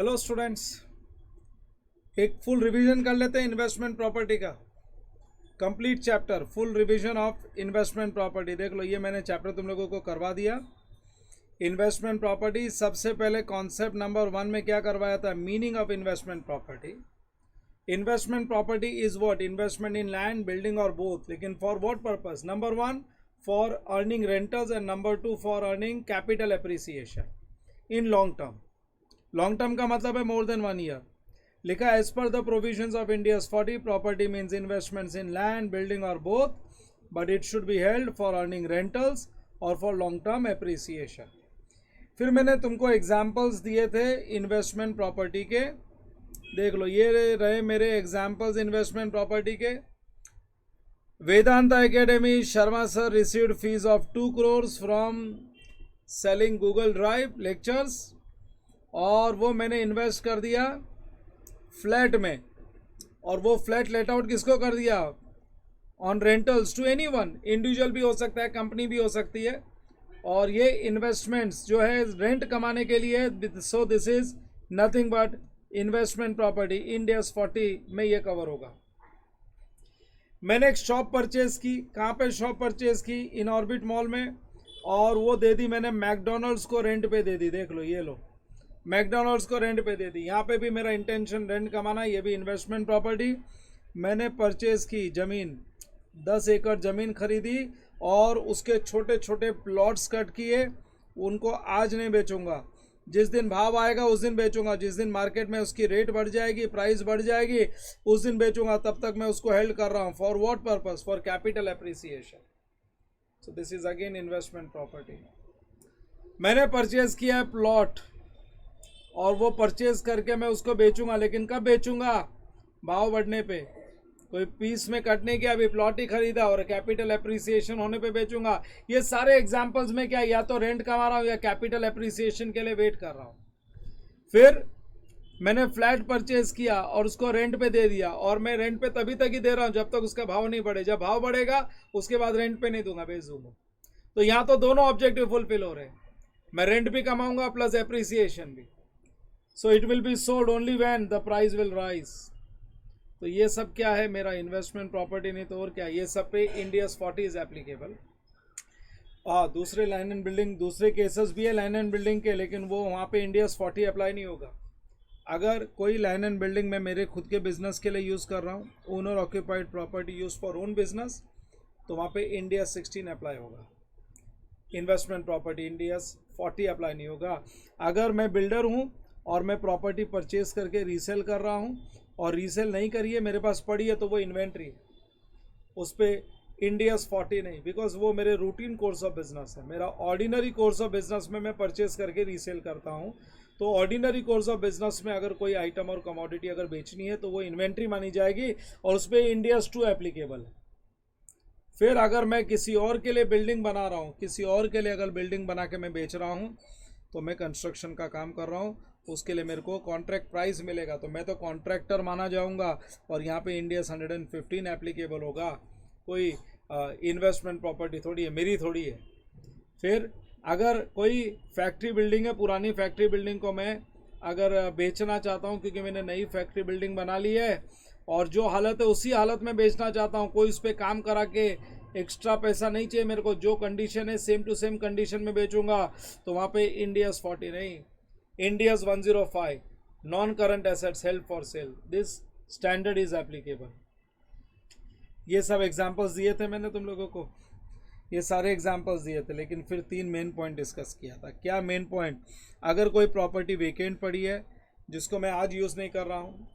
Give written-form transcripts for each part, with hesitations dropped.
Hello students, एक full revision कर लेते हैं इन्वेस्टमेंट प्रॉपर्टी का। Complete chapter full revision of investment property. देख लो, ये मैंने चैप्टर तुम लोगों को करवा दिया। इन्वेस्टमेंट प्रॉपर्टी सबसे पहले कॉन्सेप्ट नंबर 1 में क्या करवाया था? Meaning of investment property. Investment property is what? Investment in land, building और बोथ। लेकिन for what purpose? Number 1 for earning rentals and number 2 for earning capital appreciation in long term. Long term का मतलब है more than 1 year. लिखा as per the provisions of Ind AS 40 property means investments in land, building और both, but it should be held for earning rentals और for long term appreciation. फिर मैंने तुमको examples दिए थे इन्वेस्टमेंट प्रॉपर्टी के। देख लो, ये रहे मेरे एग्जाम्पल्स इन्वेस्टमेंट प्रॉपर्टी के। Vedanta academy, Sharma sir received fees of 2 crore from selling Google drive lectures, और वो मैंने इन्वेस्ट कर दिया फ्लैट में, और वो फ्लैट लेट आउट किसको कर दिया? On rentals to anyone. Individual भी हो सकता है, कंपनी भी हो सकती है, और ये इन्वेस्टमेंट्स जो है रेंट कमाने के लिए। So this is nothing but investment property. India's 40 में ये कवर होगा। मैंने एक शॉप परचेज की। कहाँ पे शॉप परचेज की? इन ऑर्बिट मॉल में, और वो दे दी मैंने मैकडोनल्ड्स को रेंट पे दे दी। देख लो, ये लो, मैकडोनल्ड्स को रेंट पे दे दी। यहाँ पे भी मेरा इंटेंशन रेंट कमाना, ये भी इन्वेस्टमेंट प्रॉपर्टी। मैंने परचेज की ज़मीन, 10 एकड़ ज़मीन खरीदी, और उसके छोटे छोटे प्लॉट्स कट किए। उनको आज नहीं बेचूंगा, जिस दिन भाव आएगा उस दिन बेचूंगा। जिस दिन मार्केट में उसकी रेट बढ़ जाएगी, प्राइस बढ़ जाएगी, उस दिन बेचूंगा। तब तक मैं उसको हेल्ड कर रहा हूँ। For what purpose? For capital appreciation. So this is again investment property. मैंने परचेज किया है प्लॉट, और वो परचेज करके मैं उसको बेचूंगा। लेकिन कब बेचूंगा? भाव बढ़ने पे। कोई पीस में कटने की, अभी प्लॉट ही खरीदा और कैपिटल एप्रिसिएशन होने पे बेचूंगा। ये सारे एग्जांपल्स में क्या, या तो रेंट कमा रहा हूँ या कैपिटल एप्रिसिएशन के लिए वेट कर रहा हूँ। फिर मैंने फ्लैट परचेज किया और उसको रेंट पे दे दिया, और मैं रेंट पे तभी तक ही दे रहा हूँ जब तक उसका भाव नहीं बढ़े। जब भाव बढ़ेगा उसके बाद रेंट पे नहीं दूंगा, बेच दूंगा। तो यहाँ तो दोनों ऑब्जेक्टिव फुलफिल हो रहे हैं। मैं रेंट भी कमाऊंगा प्लस एप्रिसिएशन भी। So it will be sold only when the price will rise. तो ये सब क्या है? मेरा इन्वेस्टमेंट प्रॉपर्टी। नहीं तो और क्या, ये सब पे इंडियाज 40 इज एप्लीकेबल। दूसरे लैंड एंड बिल्डिंग, दूसरे केसेस भी है लैंड एंड बिल्डिंग के, लेकिन वो वहाँ पे इंडियाज 40 अप्लाई नहीं होगा। अगर कोई लैंड एंड बिल्डिंग मैं मेरे खुद के बिजनेस के लिए यूज़ कर रहा हूँ, owner occupied property use for own business, तो वहाँ पे इंडिया 16 अप्लाई होगा। इन्वेस्टमेंट प्रॉपर्टी इंडियाज 40 अप्लाई नहीं होगा। अगर मैं बिल्डर हूँ और मैं प्रॉपर्टी परचेज करके रीसेल कर रहा हूँ, और रीसेल नहीं करी है, मेरे पास पड़ी है, तो वो इन्वेंट्री है, उस पर इंडियाज 40 नहीं, बिकॉज वो मेरे रूटीन कोर्स ऑफ बिजनेस है। मेरा ऑर्डिनरी कोर्स ऑफ बिजनेस में मैं परचेज करके रीसेल करता हूँ। तो ऑर्डिनरी कोर्स ऑफ बिजनेस में अगर कोई आइटम और कमोडिटी अगर बेचनी है तो वो इन्वेंट्री मानी जाएगी, और उस पर इंडियाज 2 एप्लीकेबल है। फिर अगर मैं किसी और के लिए बिल्डिंग बना रहा हूँ, किसी और के लिए अगर बिल्डिंग बना के मैं बेच रहा हूँ, तो मैं कंस्ट्रक्शन का काम कर रहा हूँ, उसके लिए मेरे को कॉन्ट्रैक्ट प्राइस मिलेगा, तो मैं तो कॉन्ट्रैक्टर माना जाऊँगा, और यहाँ पे इंडियाज 115 एप्लीकेबल होगा। कोई इन्वेस्टमेंट प्रॉपर्टी थोड़ी है, मेरी थोड़ी है। फिर अगर कोई फैक्ट्री बिल्डिंग है, पुरानी फैक्ट्री बिल्डिंग को मैं अगर बेचना चाहता हूँ, क्योंकि मैंने नई फैक्ट्री बिल्डिंग बना ली है, और जो हालत है उसी हालत में बेचना चाहता हूँ, कोई उस पर काम करा के एक्स्ट्रा पैसा नहीं चाहिए मेरे को, जो कंडीशन है सेम टू सेम कंडीशन में बेचूंगा, तो वहाँ पे इंडियाज 40 नहीं, India's 105 non current assets held for sale, this standard is applicable. ये सब एग्जांपल्स दिए थे मैंने तुम लोगों को, ये सारे एग्जांपल्स दिए थे। लेकिन फिर 3 मेन पॉइंट डिस्कस किया था। क्या मेन पॉइंट? अगर कोई प्रॉपर्टी वेकेंट पड़ी है जिसको मैं आज यूज़ नहीं कर रहा हूँ,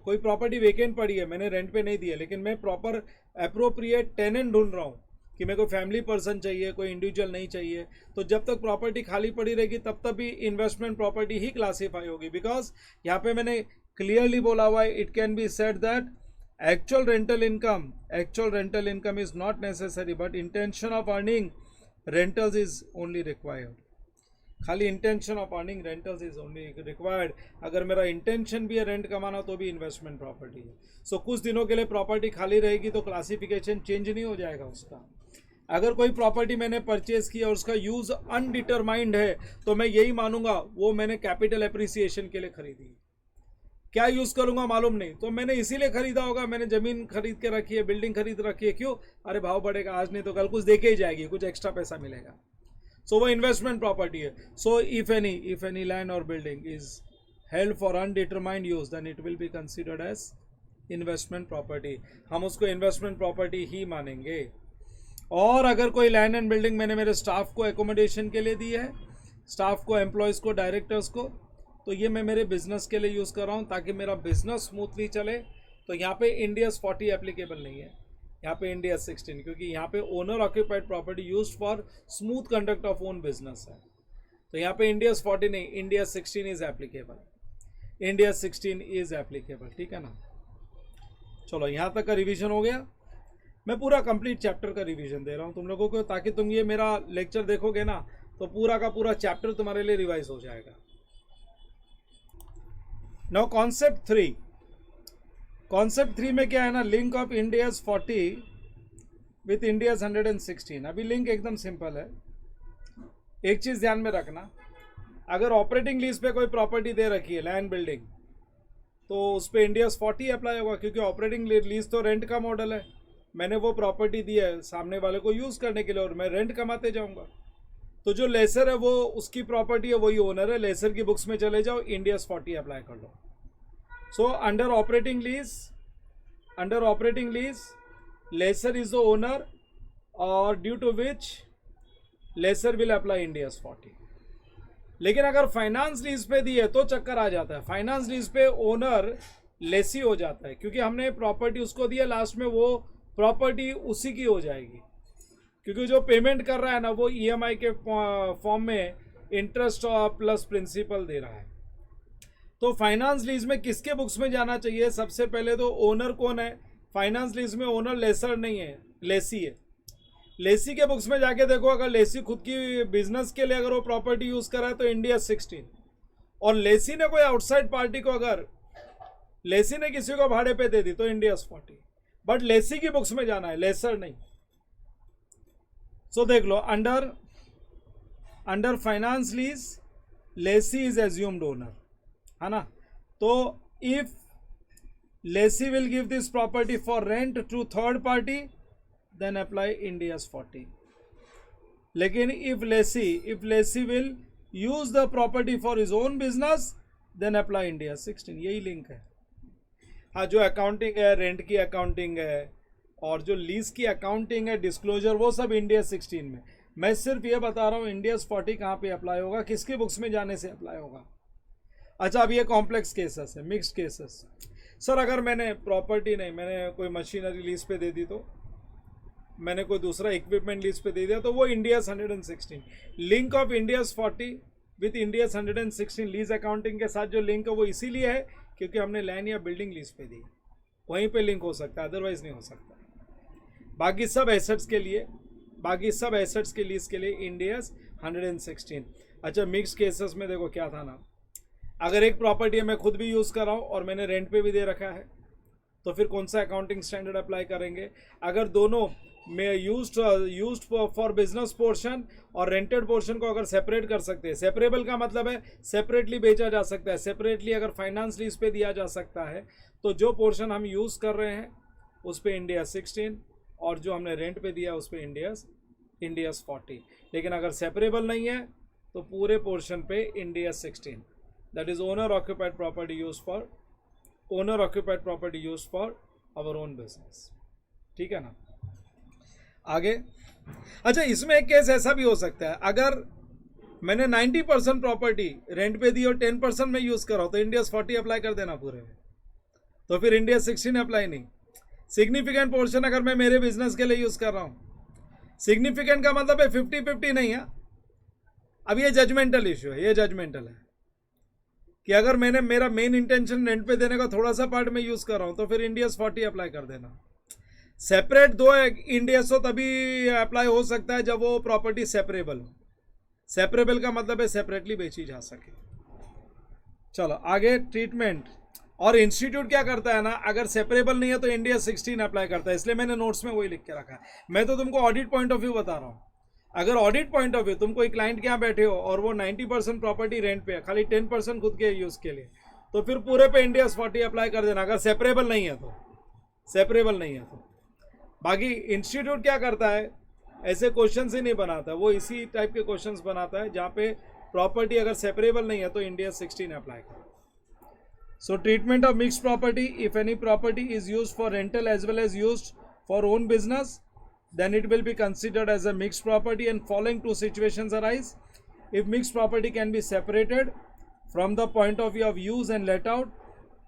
कोई प्रॉपर्टी वेकेंट पड़ी है, मैंने रेंट पे नहीं दिया, लेकिन मैं प्रॉपर अप्रोप्रिएट टेनेंट ढूंढ रहा हूँ कि मेरे को फैमिली पर्सन चाहिए, कोई इंडिविजुअल नहीं चाहिए, तो जब तक प्रॉपर्टी खाली पड़ी रहेगी तब तक भी इन्वेस्टमेंट प्रॉपर्टी ही क्लासीफाई होगी। बिकॉज यहाँ पे मैंने क्लियरली बोला हुआ है, it can be said that actual rental income is not necessary, but intention of earning rentals is only required. खाली intention of earning rentals is only required. अगर मेरा इंटेंशन भी है रेंट कमाना, तो भी इन्वेस्टमेंट प्रॉपर्टी है। सो कुछ दिनों के लिए प्रॉपर्टी खाली रहेगी तो क्लासिफिकेशन चेंज नहीं हो जाएगा उसका। अगर कोई प्रॉपर्टी मैंने परचेज की और उसका यूज अनडिटरमाइंड है तो मैं यही मानूंगा वो मैंने कैपिटल एप्रिसिएशन के लिए खरीदी। क्या यूज करूंगा मालूम नहीं, तो मैंने इसीलिए खरीदा होगा, मैंने जमीन खरीद के रखी है, बिल्डिंग खरीद रखी है, क्यों? अरे भाव बढ़ेगा आज नहीं तो कल, कुछ देके ही जाएगी, कुछ एक्स्ट्रा पैसा मिलेगा। सो वो इन्वेस्टमेंट प्रॉपर्टी है। सो इफ एनी लैंड और building is held for undetermined use then it will be considered as investment property. हम उसको इन्वेस्टमेंट प्रॉपर्टी ही मानेंगे। और अगर कोई लैंड एंड बिल्डिंग मैंने मेरे स्टाफ को एकोमोडेशन के लिए दी है, स्टाफ को, एम्प्लॉयज़ को, डायरेक्टर्स को, तो ये मैं मेरे बिजनेस के लिए यूज़ कर रहा हूँ ताकि मेरा बिजनेस स्मूथली चले। तो यहाँ पे इंडियाज़ 40 एप्लीकेबल नहीं है, यहाँ पे इंडियाज़ 16, क्योंकि यहाँ पे owner occupied property used for smooth conduct of own business है। तो यहाँ पे इंडियाज़ 40 नहीं, India 16 is applicable, India 16 is applicable. ठीक है ना? चलो यहाँ तक का रिविजन हो गया। मैं पूरा कंप्लीट चैप्टर का रिवीजन दे रहा हूँ तुम लोगों को, ताकि तुम ये मेरा लेक्चर देखोगे ना तो पूरा का पूरा चैप्टर तुम्हारे लिए रिवाइज हो जाएगा। नाउ कॉन्सेप्ट 3 में क्या है ना, link of Ind AS 40 with India's 116। अभी लिंक एकदम सिंपल है। एक चीज ध्यान में रखना, अगर ऑपरेटिंग लीज पे कोई प्रॉपर्टी दे रखी है, लैंड बिल्डिंग, तो उस पर इंडियाज 40 अप्लाई होगा, क्योंकि ऑपरेटिंग लीज तो रेंट का मॉडल है। मैंने वो प्रॉपर्टी दी है सामने वाले को यूज़ करने के लिए और मैं रेंट कमाते जाऊंगा। तो जो लेसर है वो उसकी प्रॉपर्टी है, वही ओनर है। लेसर की बुक्स में चले जाओ, इंडियाज 40 अप्लाई कर लो। So under operating lease lessor is the owner और due to which lessor will apply Ind AS 40। लेकिन अगर फाइनेंस लीज पे दी है तो चक्कर आ जाता है। फाइनेंस लीज पे ओनर लेसी हो जाता है, क्योंकि हमने प्रॉपर्टी उसको दी है, लास्ट में वो प्रॉपर्टी उसी की हो जाएगी, क्योंकि जो पेमेंट कर रहा है ना वो ईएमआई के फॉर्म में इंटरेस्ट प्लस प्रिंसिपल दे रहा है। तो फाइनेंस लीज में किसके बुक्स में जाना चाहिए? सबसे पहले तो ओनर कौन है? फाइनेंस लीज में ओनर लेसर नहीं है, लेसी है। लेसी के बुक्स में जाके देखो, अगर लेसी खुद की बिजनेस के लिए अगर वो प्रॉपर्टी यूज कर रहा है तो इंडिया 16, और लेसी ने कोई आउटसाइड पार्टी को, अगर लेसी ने किसी को भाड़े पे दे दी तो इंडिया 40। बट लेसी की बुक्स में जाना है, लेसर नहीं। सो देख लो, under finance lease lessee is assumed owner, है ना? तो if lessee will give this property for rent to third party then apply Ind AS 40। लेकिन if lessee will use the property for his own business then apply India 16। यही link है। हाँ, जो accounting है, rent की अकाउंटिंग है और जो लीज की अकाउंटिंग है, डिस्क्लोजर, वो सब इंडिया 16 में। मैं सिर्फ ये बता रहा हूँ इंडियाज 40 कहाँ पे अप्लाई होगा, किसकी बुक्स में जाने से अप्लाई होगा। अच्छा, अब ये कॉम्प्लेक्स केसेस है, मिक्स्ड केसेस। सर अगर मैंने प्रॉपर्टी नहीं, मैंने कोई मशीनरी लीज पे दे दी, तो मैंने कोई दूसरा इक्विपमेंट लीज पे दे दिया, तो वो India's 116। Link of Ind AS 40 with India's 116 lease accounting के साथ जो लिंक है वो इसीलिए है क्योंकि हमने लैंड या बिल्डिंग लीज पे दी, वहीं पे लिंक हो सकता है, अदरवाइज नहीं हो सकता। बाकी सब एसेट्स के लीज के लिए इंडियाज 116। अच्छा, मिक्स केसेस में देखो क्या था ना, अगर एक प्रॉपर्टी मैं खुद भी यूज़ कर रहा हूँ और मैंने रेंट पे भी दे रखा है, तो फिर कौन सा अकाउंटिंग स्टैंडर्ड अप्लाई करेंगे? अगर दोनों में यूज्ड फॉर बिजनेस पोर्शन और रेंटेड पोर्शन को अगर सेपरेट कर सकते हैं, सेपरेबल का मतलब है सेपरेटली बेचा जा सकता है, सेपरेटली अगर फाइनेंस लीज पे दिया जा सकता है, तो जो पोर्शन हम यूज़ कर रहे हैं उस पे इंडिया 16 और जो हमने रेंट पे दिया उस पे इंडियाज 40। लेकिन अगर सेपरेबल नहीं है तो पूरे पोर्शन पे India 16, that is owner occupied property use for our own business. ठीक है ना? आगे, अच्छा इसमें एक केस ऐसा भी हो सकता है, अगर मैंने 90% प्रॉपर्टी रेंट पे दी और 10% में यूज कर रहा हूं तो इंडिया 40 अप्लाई कर देना पूरे में, तो फिर इंडिया 16 अप्लाई नहीं। सिग्निफिकेंट पोर्शन अगर मैं मेरे बिजनेस के लिए यूज कर रहा हूं, सिग्निफिकेंट का मतलब है 50-50 नहीं है। अब ये जजमेंटल इश्यू है, ये जजमेंटल है कि अगर मैंने मेरा मेन इंटेंशन रेंट पे देने का थोड़ा सा पार्ट में यूज कर रहा हूं तो फिर इंडिया 40 अप्लाई कर देना। सेपरेट दो इंडियाज हो तभी अप्लाई हो सकता है जब वो प्रॉपर्टी सेपरेबल हो। सेपरेबल का मतलब है सेपरेटली बेची जा सके। चलो आगे, ट्रीटमेंट और इंस्टीट्यूट क्या करता है ना, अगर सेपरेबल नहीं है तो इंडिया 16 अप्लाई करता है, इसलिए मैंने नोट्स में वही लिख के रखा है। मैं तो तुमको ऑडिट पॉइंट ऑफ व्यू बता रहा हूँ। अगर ऑडिट पॉइंट ऑफ व्यू तुम कोई क्लाइंट के यहाँ बैठे हो और वो 90% प्रॉपर्टी रेंट पे है, खाली 10% खुद के यूज़ के लिए, तो फिर पूरे पे इंडिया 40 अप्लाई कर देना, अगर सेपरेबल नहीं है तो। सेपरेबल नहीं है तो बाकी इंस्टीट्यूट क्या करता है, ऐसे क्वेश्चंस ही नहीं बनाता, वो इसी टाइप के क्वेश्चंस बनाता है जहाँ पे प्रॉपर्टी अगर सेपरेबल नहीं है तो इंडिया 16 अप्लाई करो। So treatment of mixed property, if any property is used for rental as well as used for own business, then it will be considered as a mixed property, and following two situations arise. If mixed property can be separated from the point of view of use and let out,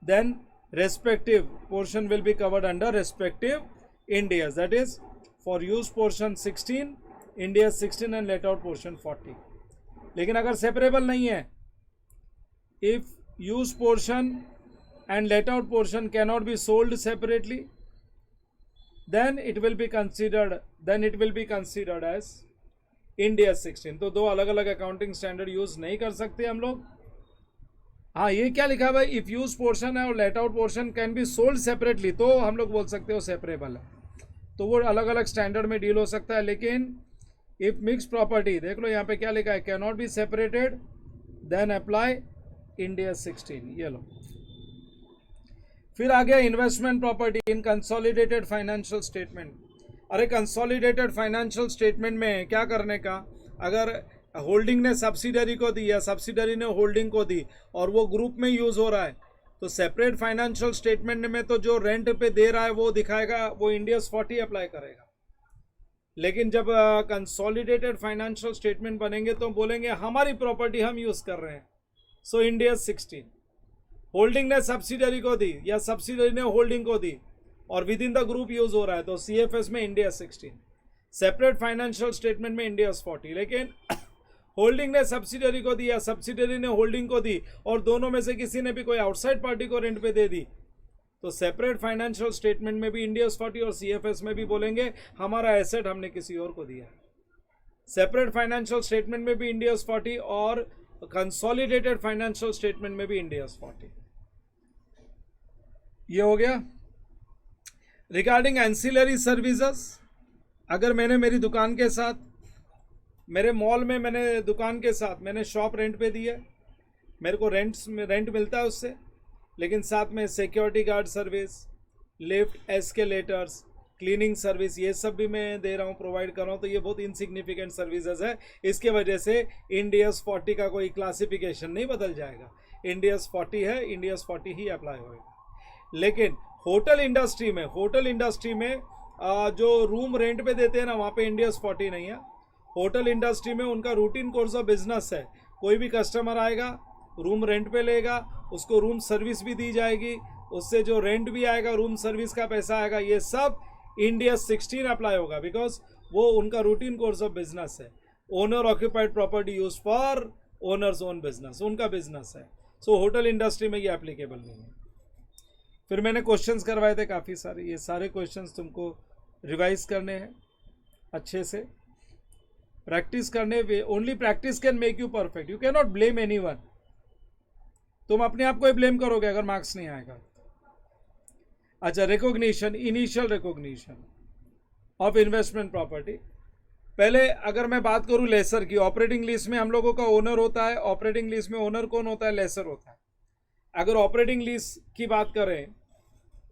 then respective portion will be covered under respective Indias, that is for use portion 16 India 16 and let out portion 40. लेकिन अगर separable नहीं है, if use portion and let out portion cannot be sold separately, then it will be considered as India 16. तो दो अलग अलग accounting standard use नहीं कर सकते हम लोग। हाँ, ये क्या लिखा है भाई, इफ यूज पोर्शन है और let out portion can be sold separately, तो हम लोग बोल सकते हो सेपरेबल है, तो वो अलग अलग स्टैंडर्ड में डील हो सकता है। लेकिन इफ मिक्स प्रॉपर्टी, देख लो यहाँ पे क्या लिखा है, can not be separated, then apply India 16। ये लो, फिर आ गया investment property in consolidated financial statement. अरे कंसोलिडेटेड फाइनेंशियल स्टेटमेंट में क्या करने का, अगर होल्डिंग ने सब्सिडरी को दी या सब्सिडरी ने होल्डिंग को दी और वो ग्रुप में यूज हो रहा है, तो सेपरेट फाइनेंशियल स्टेटमेंट में तो जो रेंट पे दे रहा है वो दिखाएगा, वो इंडियस 40 अप्लाई करेगा। लेकिन जब कंसोलिडेटेड फाइनेंशियल स्टेटमेंट बनेंगे तो बोलेंगे हमारी प्रॉपर्टी हम यूज कर रहे हैं, सो इंडियस 16। होल्डिंग ने सब्सिडरी को दी या सब्सिडरी ने होल्डिंग को दी और with in the group use हो रहा है, तो सीएफएस में इंडिया 16, सेपरेट फाइनेंशियल स्टेटमेंट में इंडिया 40। लेकिन होल्डिंग ने सब्सिडरी को दी या सब्सिडरी ने होल्डिंग को दी और दोनों में से किसी ने भी कोई आउटसाइड पार्टी को रेंट पे दे दी, तो सेपरेट फाइनेंशियल स्टेटमेंट में भी इंडिया 40 और सीएफएस में भी बोलेंगे हमारा एसेट हमने किसी और को दिया। सेपरेट फाइनेंशियल स्टेटमेंट में भी इंडिया 40 और कंसोलिडेटेड फाइनेंशियल स्टेटमेंट में भी इंडिया 40। ये हो गया। रिगार्डिंग एंसिलरी सर्विसेज, अगर मैंने मेरी दुकान के साथ, मेरे मॉल में मैंने दुकान के साथ मैंने शॉप रेंट पे दी है, मेरे को रेंट मिलता है उससे, लेकिन साथ में security guard service, lift, escalators, cleaning service, ये सब भी मैं दे रहा हूँ, प्रोवाइड कर रहा हूँ, तो ये बहुत इनसिग्निफिकेंट सर्विसेज है। इसके वजह से इंडियस 40 का कोई क्लासिफिकेशन नहीं बदल जाएगा, इंडियस 40 है, इंडियस 40 ही अप्लाई होएगा। लेकिन होटल इंडस्ट्री में जो रूम रेंट पे देते हैं ना, वहाँ पे इंडियस 40 नहीं है। होटल इंडस्ट्री में उनका रूटीन कोर्स ऑफ बिजनेस है, कोई भी कस्टमर आएगा रूम रेंट पे लेगा, उसको रूम सर्विस भी दी जाएगी, उससे जो रेंट भी आएगा, रूम सर्विस का पैसा आएगा, ये सब इंडिया 16 अप्लाई होगा, बिकॉज वो उनका रूटीन कोर्स ऑफ बिजनेस है। Owner occupied property use for owners own business, उनका बिजनेस है। सो होटल इंडस्ट्री में ये एप्लीकेबल नहीं है। फिर मैंने क्वेश्चंस करवाए थे काफ़ी सारे, ये सारे क्वेश्चंस तुमको रिवाइज करने हैं अच्छे से, प्रैक्टिस करने, only practice can make you perfect, you can not blame anyone. तुम अपने आप को ही ब्लेम करोगे अगर मार्क्स नहीं आएगा। अच्छा, recognition, initial recognition of investment property. पहले अगर मैं बात करूं लेसर की, ऑपरेटिंग लीज में हम लोगों का ओनर होता है, ऑपरेटिंग लीज में ओनर कौन होता है, लेसर होता है। अगर ऑपरेटिंग लीज की बात करें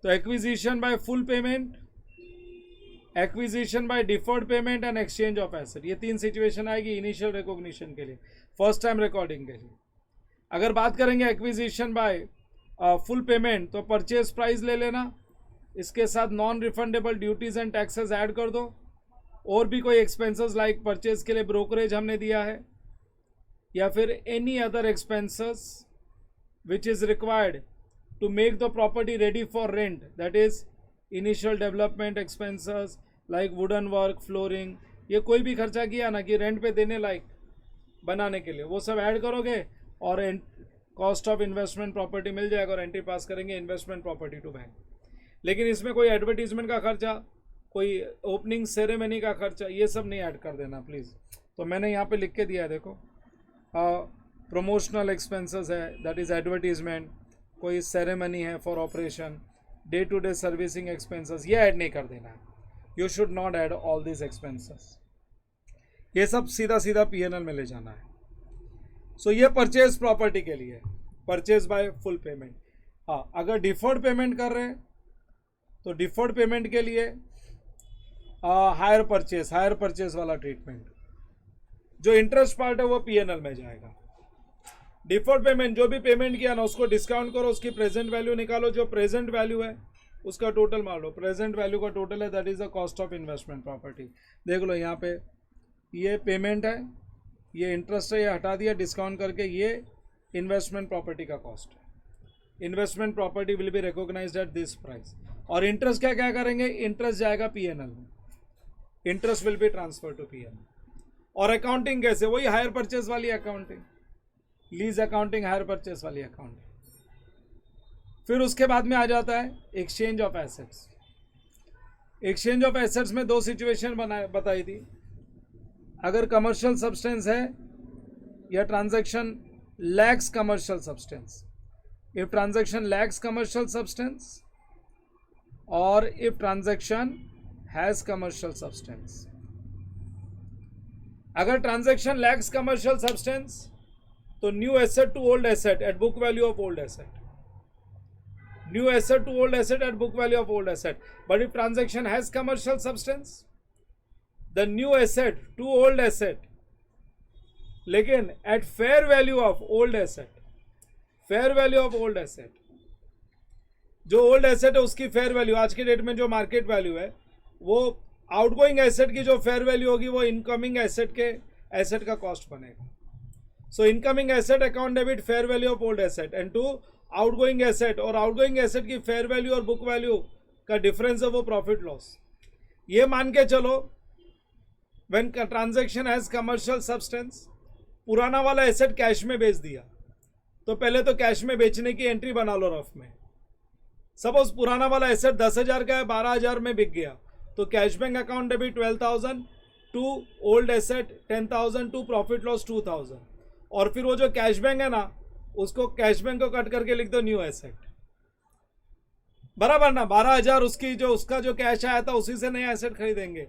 तो acquisition bye full payment, acquisition bye deferred payment and exchange of asset, ये तीन सिचुएशन आएगी इनिशियल रिकॉग्निशन के लिए, फर्स्ट टाइम रिकॉर्डिंग के लिए। अगर बात करेंगे एक्विजिशन बाय फुल पेमेंट, तो परचेज प्राइस ले लेना, इसके साथ non refundable duties and taxes add कर दो, और भी कोई एक्सपेंसेस लाइक परचेज के लिए ब्रोकरेज हमने दिया है, या फिर any other expenses which is required to make the property ready for rent, that is initial development expenses like wooden work, flooring, ये कोई भी खर्चा किया ना कि रेंट पे देने लायक बनाने के लिए, वो सब ऐड करोगे और कॉस्ट ऑफ इन्वेस्टमेंट प्रॉपर्टी मिल जाएगा और एंट्री पास करेंगे इन्वेस्टमेंट प्रॉपर्टी टू बैंक। लेकिन इसमें कोई एडवर्टीजमेंट का खर्चा, कोई ओपनिंग सेरेमनी का खर्चा, ये सब नहीं ऐड कर देना प्लीज़। तो मैंने यहाँ पे लिख के दिया है, देखो, प्रमोशनल एक्सपेंसेस है, दैट इज़ एडवर्टीजमेंट, कोई सेरेमनी है for operation, day to day servicing expenses, ये ऐड नहीं कर देना है. You should not add all this expenses. ये सब सीधा सीधा पीएनएल में ले जाना है. सो ये परचेज प्रॉपर्टी के लिए, परचेज बाय फुल पेमेंट. हाँ, अगर डिफर्ड पेमेंट कर रहे हैं तो डिफर्ड पेमेंट के लिए हायर परचेज वाला ट्रीटमेंट. जो इंटरेस्ट पार्ट है वो पीएनएल में जाएगा. डिफर्ड पेमेंट, जो भी पेमेंट किया ना उसको डिस्काउंट करो, उसकी प्रेजेंट वैल्यू निकालो, जो प्रेजेंट वैल्यू है उसका टोटल मार लो. प्रेजेंट वैल्यू का टोटल है, that is the cost of investment property. देख लो यहाँ पे ये पेमेंट है, ये इंटरेस्ट है, ये हटा दिया डिस्काउंट करके, ये इन्वेस्टमेंट प्रॉपर्टी का कॉस्ट है. Investment property will be recognised at this price. और इंटरेस्ट क्या क्या करेंगे, इंटरेस्ट जाएगा पीएनएल में, interest will be transfer to PNL. और अकाउंटिंग कैसे, वही हायर परचेज वाली accounting, lease accounting, hire purchase वाली अकाउंटिंग. फिर उसके बाद में आ जाता है exchange of assets. Exchange of assets में दो सिचुएशन बताई थी. अगर कमर्शियल सब्सटेंस है या transaction lacks commercial substance. If transaction lacks commercial substance और if transaction has commercial substance. अगर ट्रांजैक्शन लैक्स कमर्शियल सब्सटेंस तो new asset to old asset at book value of old asset. New asset to old asset at book value of old asset. But if transaction has commercial substance, the new asset to old asset, लेकिन at fair value of old asset. Fair value of old asset, जो old asset है उसकी fair value, आज के date में जो market value है, वो आउटगोइंग एसेट की जो फेयर वैल्यू होगी वो इनकमिंग एसेट के एसेट का कॉस्ट बनेगा. So incoming asset account debit fair value of old asset and to outgoing asset, और आउटगोइंग एसेट की फेयर वैल्यू और बुक वैल्यू का डिफरेंस है वो प्रॉफिट लॉस. ये मान के चलो when transaction has commercial substance, पुराना वाला एसेट कैश में बेच दिया, तो पहले तो कैश में बेचने की एंट्री बना लो रफ में. सपोज पुराना वाला एसेट 10,000 का है, 12,000 में बिक गया, तो cash bank account debit 12,000 to old asset 10,000 to profit loss 2,000. और फिर वो जो कैश बैंक है ना, उसको कैश बैंक को कट करके लिख दो न्यू एसेट. बराबर ना, 12,000 उसका जो कैश आया था उसी से नया एसेट खरीदेंगे.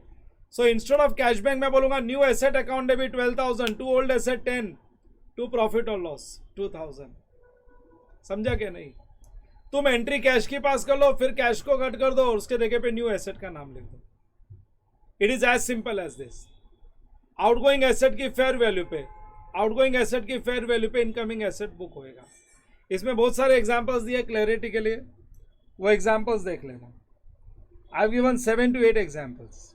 So instead of cash bank मैं बोलूंगा new asset account debit 12,000 to old asset 10 to profit और लॉस 2,000. समझा क्या नहीं? तुम एंट्री कैश की पास कर लो, फिर कैश को कट कर दो और उसके जगह पे न्यू एसेट का नाम लिख दो. It is as simple as this. Outgoing asset की फेयर वैल्यू पे, आउटगोइंग एसेट की फेयर वैल्यू पे इनकमिंग एसेट बुक होएगा. इसमें बहुत सारे एग्जांपल्स दिए क्लैरिटी के लिए, वो एग्जांपल्स देख लेना. I have given 7 to 8 examples.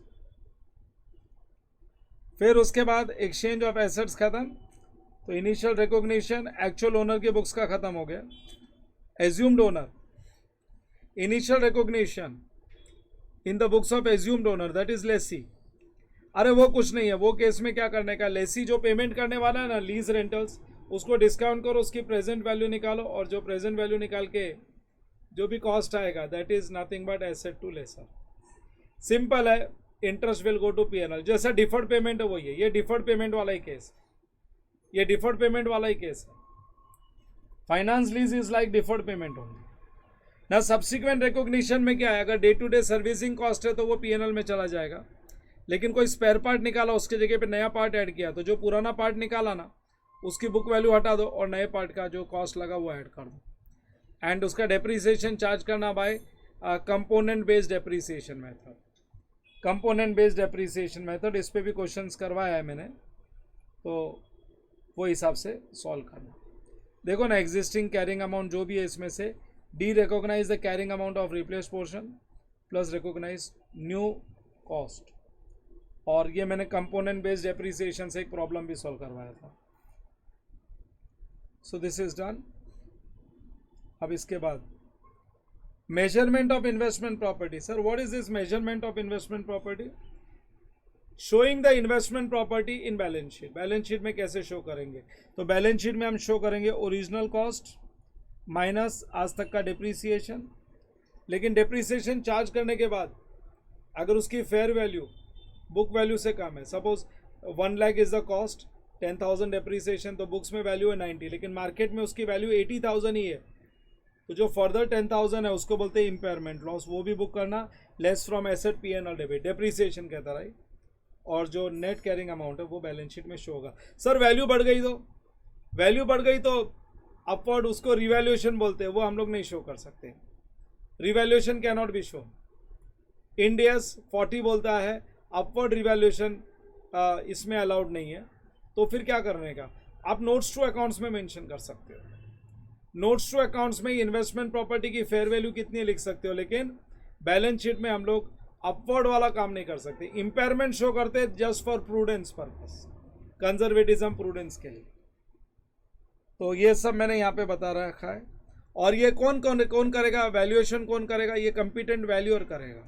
फिर उसके बाद एक्सचेंज ऑफ एसेट्स खत्म, तो इनिशियल रिकॉग्निशन एक्चुअल ओनर की बुक्स का खत्म हो गया. Assumed owner, initial recognition in the books of assumed owner, that is lessee. अरे वो कुछ नहीं है, वो केस में क्या करने का, लेसी जो पेमेंट करने वाला है ना लीज रेंटल्स, उसको डिस्काउंट करो, उसकी प्रेजेंट वैल्यू निकालो, और जो प्रेजेंट वैल्यू निकाल के जो भी कॉस्ट आएगा that is nothing but asset to lessor. Simple है. Interest will go to PNL. जैसा डिफर्ड पेमेंट है वही है, ये डिफर्ड पेमेंट वाला ही केस, ये डिफर्ड पेमेंट वाला ही केस है. Finance lease is like deferred payment only. ना सब्सिक्वेंट रिकॉग्निशन में क्या है, अगर day to day servicing cost है तो वो पीएनएल में चला जाएगा. लेकिन कोई स्पेयर पार्ट निकाला, उसके जगह पे नया पार्ट ऐड किया, तो जो पुराना पार्ट निकाला ना उसकी बुक वैल्यू हटा दो और नए पार्ट का जो कॉस्ट लगा वो ऐड कर दो. एंड उसका डेप्रीसिएशन चार्ज करना by component based depreciation method. Component based depreciation method, इस पर भी क्वेश्चंस करवाया है मैंने, तो वो हिसाब से सॉल्व करना. देखो ना, एग्जिस्टिंग कैरिंग अमाउंट जो भी है इसमें से derecognise the carrying amount of replace portion plus recognise new cost. और ये मैंने कंपोनेंट बेस्ड डेप्रीसिएशन से एक प्रॉब्लम भी सॉल्व करवाया था. So this is done. अब इसके बाद measurement of investment property. Sir what is this measurement of investment property? Showing the investment property in balance sheet. Balance sheet में कैसे शो करेंगे, तो बैलेंस शीट में हम शो करेंगे ओरिजिनल कॉस्ट माइनस आज तक का डिप्रीसिएशन. लेकिन डिप्रीसिएशन चार्ज करने के बाद अगर उसकी फेयर वैल्यू बुक वैल्यू से कम है, suppose 1 lakh is the cost, 10,000 depreciation, तो बुक्स में वैल्यू है 90, लेकिन मार्केट में उसकी वैल्यू 80,000 ही है, तो जो फर्दर 10,000 है उसको बोलते हैं इम्पेयरमेंट लॉस, वो भी बुक करना, less from asset P N L debit, depreciation कहता राइट। और जो नेट कैरिंग अमाउंट है वो बैलेंस शीट में शो होगा। सर वैल्यू बढ़ गई तो, वैल्यू बढ़ गई तो अपवर्ड, उसको रिवैल्यूएशन बोलते हैं, वो हम लोग नहीं शो कर सकते। Revaluation can not B show. End S 40 बोलता है अपवर्ड रिवैल्यूएशन इसमें अलाउड नहीं है। तो फिर क्या करने का, आप नोट्स टू अकाउंट्स में मेंशन कर सकते हो। नोट्स टू अकाउंट्स में इन्वेस्टमेंट प्रॉपर्टी की फेयर वैल्यू कितनी लिख सकते हो, लेकिन बैलेंस शीट में हम लोग अपवर्ड वाला काम नहीं कर सकते। इंपेयरमेंट शो करते just for prudence purpose, conservatism prudence के लिए। तो ये सब मैंने यहाँ पे बता रखा है। और ये कौन करेगा, वैल्यूएशन कौन करेगा, ये कंपिटेंट वैल्यूअर करेगा,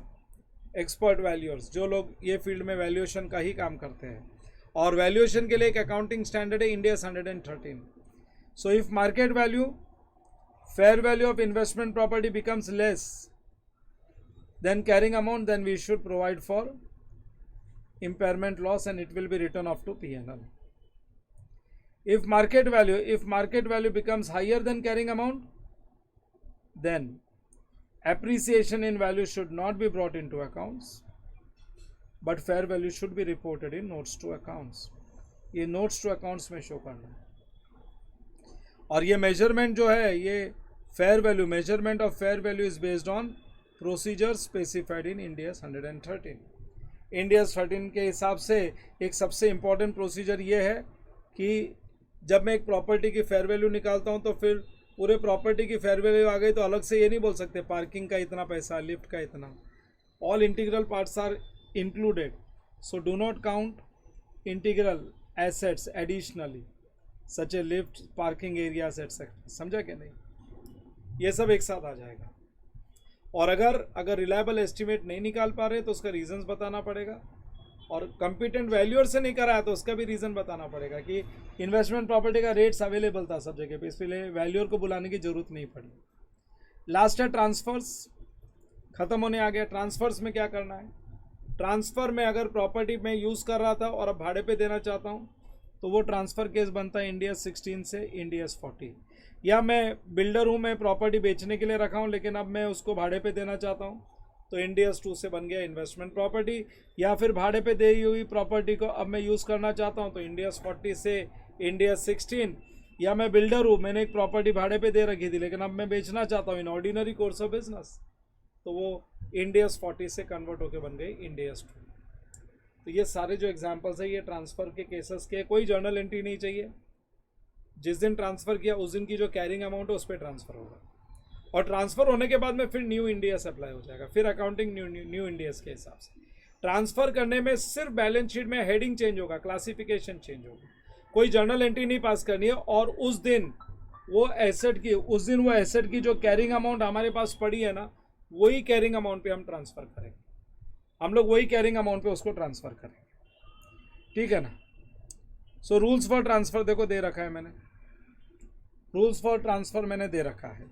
एक्सपर्ट वैल्यूअर्स, जो लोग ये फील्ड में वैल्यूएशन का ही काम करते हैं। और वैल्यूएशन के लिए एक अकाउंटिंग स्टैंडर्ड है, India 113। So if market value, fair value of investment property becomes less than carrying amount, then we should provide for impairment loss and it will be written off to P&L. If market value becomes higher than carrying amount, then appreciation in value should not be brought into accounts, but fair value should be reported in notes to accounts. ये notes to accounts में show करना है। और ये measurement जो है, ये fair value, measurement of fair value is based on procedures specified in Ind AS 113. India 13 के हिसाब से एक सबसे इम्पॉर्टेंट प्रोसीजर ये है कि जब मैं एक प्रॉपर्टी की फेयर वैल्यू निकालता हूँ तो फिर पूरे प्रॉपर्टी की फेयर वैल्यू आ गई तो अलग से ये नहीं बोल सकते पार्किंग का इतना पैसा, लिफ्ट का इतना, all integral parts are included. So do not count integral assets additionally such a lift, parking areas etcetera. समझा क्या नहीं, ये सब एक साथ आ जाएगा। और अगर रिलायबल एस्टिमेट नहीं निकाल पा रहे तो उसका रीजंस बताना पड़ेगा, और कंपिटेंट वैल्यूअर से नहीं कराया तो उसका भी रीज़न बताना पड़ेगा कि इन्वेस्टमेंट प्रॉपर्टी का रेट्स अवेलेबल था सब जगह पे, इसलिए वैल्यूअर को बुलाने की जरूरत नहीं पड़ी। लास्ट है ट्रांसफर्स, ख़त्म होने आ गया। ट्रांसफर्स में क्या करना है, ट्रांसफ़र में अगर प्रॉपर्टी में यूज़ कर रहा था और अब भाड़े पे देना चाहता हूँ तो वो ट्रांसफ़र केस बनता है इंडिया 16 से इंडिया 40। या मैं बिल्डर हूँ, मैं प्रॉपर्टी बेचने के लिए रखा हूँ लेकिन अब मैं उसको भाड़े पे देना चाहता हूँ तो इंडिया 2 से बन गया इन्वेस्टमेंट प्रॉपर्टी। या फिर भाड़े पे दी हुई प्रॉपर्टी को अब मैं यूज़ करना चाहता हूँ तो इंडिया 40 से इंडिया 16। या मैं बिल्डर हूँ, मैंने एक प्रॉपर्टी भाड़े पे दे रखी थी लेकिन अब मैं बेचना चाहता हूँ in ordinary course of business, तो वो इंडिया 40 से कन्वर्ट होकर बन गई इंडिया 2। तो ये सारे जो एग्जाम्पल्स है ये ट्रांसफ़र के केसेस के, कोई जर्नल एंट्री नहीं चाहिए। जिस दिन ट्रांसफ़र किया उस दिन की जो कैरिंग अमाउंट है उस पर ट्रांसफ़र होगा, और ट्रांसफ़र होने के बाद में फिर न्यू इंडियास अप्लाई हो जाएगा, फिर अकाउंटिंग न्यू इंडियास के हिसाब से। ट्रांसफ़र करने में सिर्फ बैलेंस शीट में हेडिंग चेंज होगा, क्लासिफिकेशन चेंज होगा, कोई जर्नल एंट्री नहीं पास करनी है। और उस दिन वो एसेट की जो कैरिंग अमाउंट हमारे पास पड़ी है ना, वही कैरिंग अमाउंट पे हम ट्रांसफ़र करेंगे, हम लोग वही कैरिंग अमाउंट पे उसको ट्रांसफ़र करेंगे, ठीक है ना। सो रूल्स फॉर ट्रांसफ़र देखो दे रखा है मैंने, रूल्स फॉर ट्रांसफ़र मैंने दे रखा है।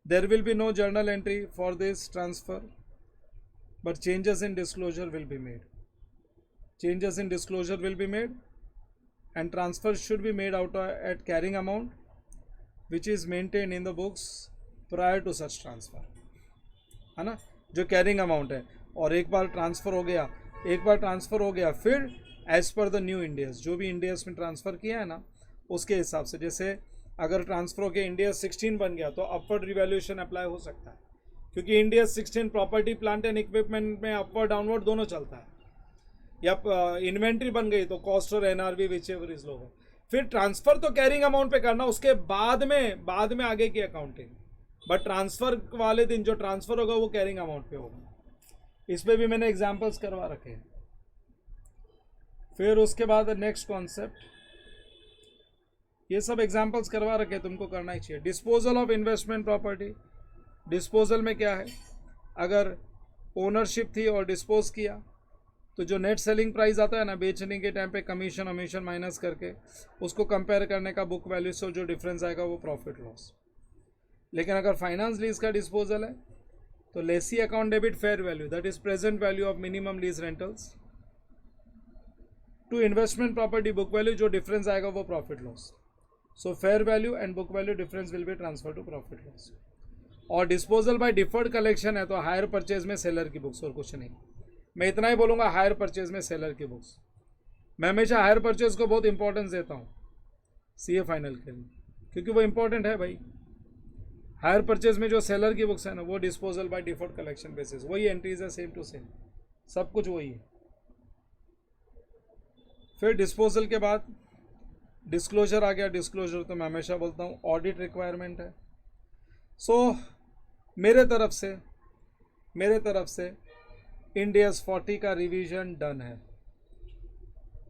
There will be no journal entry for this transfer but changes in disclosure will be made, changes in disclosure will be made and transfers should be made out at carrying amount which is maintained in the books prior to such transfer, है ना, जो carrying amount है। और एक बार transfer हो गया फिर as per the new India's, जो भी इंडियाज में ट्रांसफ़र किया है ना उसके हिसाब से, जैसे अगर ट्रांसफ़र हो गया इंडिया 16 बन गया तो अपवर्ड रिवैल्यूएशन अप्लाई हो सकता है, क्योंकि India 16 property plant and equipment में अपवर्ड डाउनवर्ड दोनों चलता है। या इन्वेंट्री बन गई तो कॉस्ट और NRV which ever is low. फिर ट्रांसफ़र तो कैरिंग अमाउंट पे करना, उसके बाद में आगे की अकाउंटिंग, बट ट्रांसफ़र वाले दिन जो ट्रांसफ़र होगा वो कैरिंग अमाउंट पे होगा। इस पर भी मैंने एग्जाम्पल्स करवा रखे हैं। फिर उसके बाद नेक्स्ट कॉन्सेप्ट, ये सब एग्जाम्पल्स करवा रखे, तुमको करना ही चाहिए। Disposal of investment property, disposal में क्या है, अगर ओनरशिप थी और डिस्पोज किया तो जो नेट सेलिंग प्राइस आता है ना बेचने के टाइम पे कमीशन वमीशन माइनस करके उसको कंपेयर करने का बुक वैल्यू से जो डिफरेंस आएगा वो प्रॉफिट लॉस। लेकिन अगर फाइनेंस लीज का डिस्पोजल है तो lessee account debit fair value that is present value of minimum lease rentals to investment property book value, जो डिफरेंस आएगा वो profit loss. So fair value and book value difference will be transfer to profit loss. और disposal by deferred collection है तो hire purchase में seller की books और कुछ नहीं। मैं इतना ही बोलूँगा, हायर परचेज में सेलर की बुक्स। मैं हमेशा हायर परचेज को बहुत इंपॉर्टेंस देता हूँ सीए फाइनल के लिए, क्योंकि वो इंपॉर्टेंट है भाई। हायर परचेज में जो सेलर की बुक्स है ना, वो disposal by deferred collection basis, वही एंट्रीज है, सेम टू सेम, सब कुछ वही है। फिर डिस्पोजल के बाद डिस्क्लोजर आ गया। डिस्क्लोजर तो मैं हमेशा बोलता हूँ ऑडिट रिक्वायरमेंट है। सो मेरे तरफ से इंड AS 40 का रिवीजन डन है।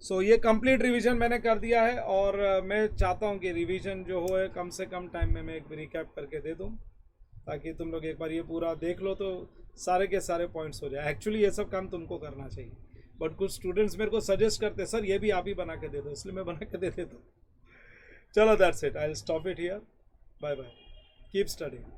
सो ये कंप्लीट रिवीजन मैंने कर दिया है, और मैं चाहता हूँ कि रिवीजन जो हो है कम से कम टाइम में मैं एक रिकैप करके दे दूँ, ताकि तुम लोग एक बार ये पूरा देख लो तो सारे के सारे पॉइंट्स हो जाए। एक्चुअली ये सब काम तुमको करना चाहिए, बट कुछ स्टूडेंट्स मेरे को सजेस्ट करते सर ये भी आप ही बना के दे दो, इसलिए मैं बना के दे देता हूँ। चलो that's it, I will stop it here. Bye bye, keep studying.